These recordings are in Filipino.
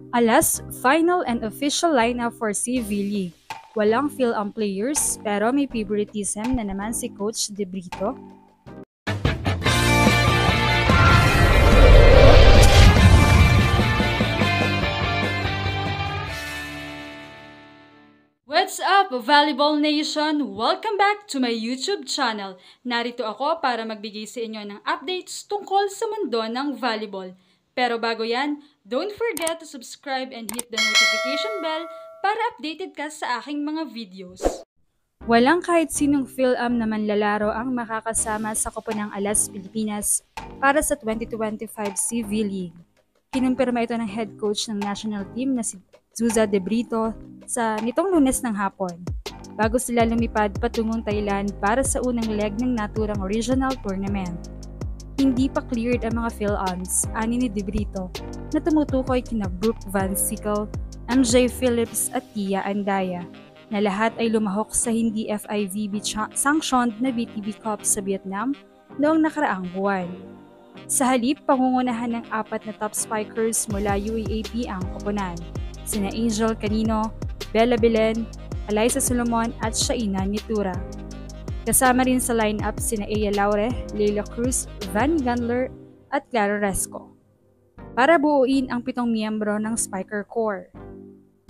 Alas, final and official lineup for CV League. Walang fill-on players pero may favoritism na naman si Coach De Brito. What's up, Volleyball Nation? Welcome back to my YouTube channel. Narito ako para magbigay sa inyo ng updates tungkol sa mundo ng volleyball. Pero bago yan, don't forget to subscribe and hit the notification bell para updated ka sa aking mga videos. Walang kahit sinong fill-am na manlalaro ang makakasama sa Koponang Alas Pilipinas para sa 2025 CV League. Kinumpirma ito ng head coach ng national team na si Zuza De Brito sa nitong Lunes ng hapon, bago sila lumipad patungong Thailand para sa unang leg ng naturang regional tournament. Hindi pa cleared ang mga fill-ons, ani ni De Brito, na tumutukoy kina Brooke Van Sickle, MJ Phillips at Tia Andaya, na lahat ay lumahok sa hindi FIVB sanctioned na BTB Cup sa Vietnam noong nakaraang buwan. Sa halip, pangungunahan ng 4 na top spikers mula UAAP ang koponan, sina Angel Canino, Bella Belen, Alyssa Solomon at Shaina Nitura. Kasama rin sa lineup sina Aya Laure, Leila Cruz, Van Gandler at Clara Resco, para buuin ang 7 miyembro ng Spiker Corps.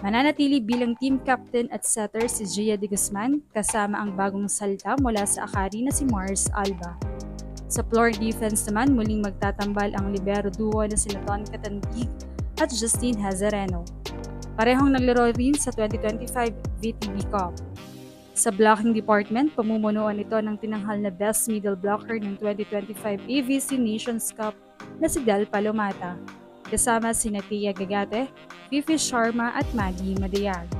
Mananatili bilang team captain at setter si Gia de Guzman kasama ang bagong salta mula sa Akari na si Mars Alba. Sa floor defense naman, muling magtatambal ang libero duo na sina Don Catandig at Justine Hazareno. Parehong naglaro rin sa 2025 VTB Cup. Sa blocking department, pamumunuan ito ng tinanghal na best middle blocker ng 2025 AVC Nations Cup na si Del Palomata, kasama sina Tia Gagate, Fifi Sharma at Maggie Madayag.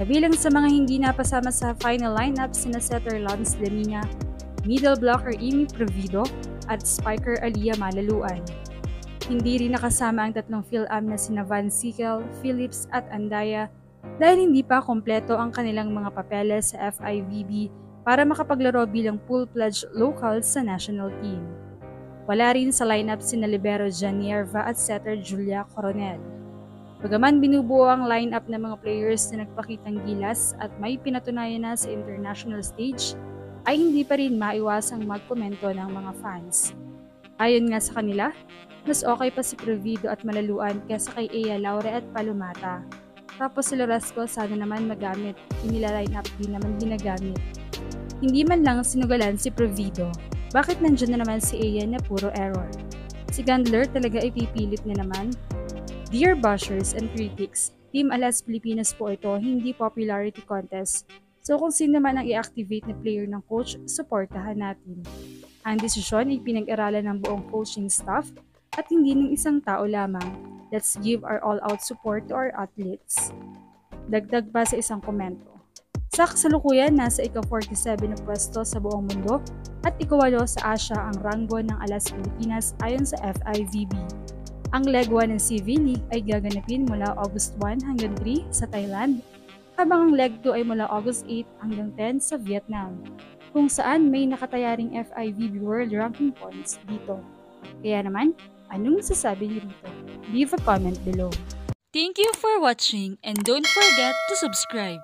Kabilang sa mga hindi napasama sa final lineup sina setter Lance Lamina, middle blocker Amy Provido at spiker Alia Malaluan. Hindi rin nakasama ang 3 fill-am na sina Van Sickle, Phillips at Andaya dahil hindi pa kompleto ang kanilang mga papeles sa FIVB para makapaglaro bilang full-fledged local sa national team. Wala rin sa lineup sina libero Janierva at setter Julia Coronel. Bagaman binubuo ang lineup ng mga players na nagpakitang gilas at may pinatunayan na sa international stage, ay hindi pa rin maiwasang magkomento ng mga fans. Ayon nga sa kanila, mas okay pa si Provido at Malaluan kaysa kay Aya Laure at Palomata. Tapos si Loresco sana naman magamit, inilaline up din naman ginagamit. Hindi man lang sinugalan si Provido. Bakit nandyan na naman si Aya na puro error? Si Gandler talaga ipipilit na naman? Dear bashers and critics, Team Alas Pilipinas po ito, hindi popularity contest. So kung sino man ang i-activate na player ng coach, supportahan natin. Ang desisyon ay pinag-aralan ng buong coaching staff at hindi ng isang tao lamang. Let's give our all-out support to our athletes. Dagdag pa sa isang komento. Sa kasalukuyan, nasa ika-47 na pwesto sa buong mundo at ika-8 sa Asia ang ranggo ng Alas Pilipinas ayon sa FIVB. Ang Leg 1 ng CV League ay gaganapin mula August 1 hanggang 3 sa Thailand, habang ang Leg 2 ay mula August 8 hanggang 10 sa Vietnam, kung saan may nakatayaring FIVB World Ranking Points dito. Kaya naman, anong masasabi niyo dito? Leave a comment below. Thank you for watching and don't forget to subscribe.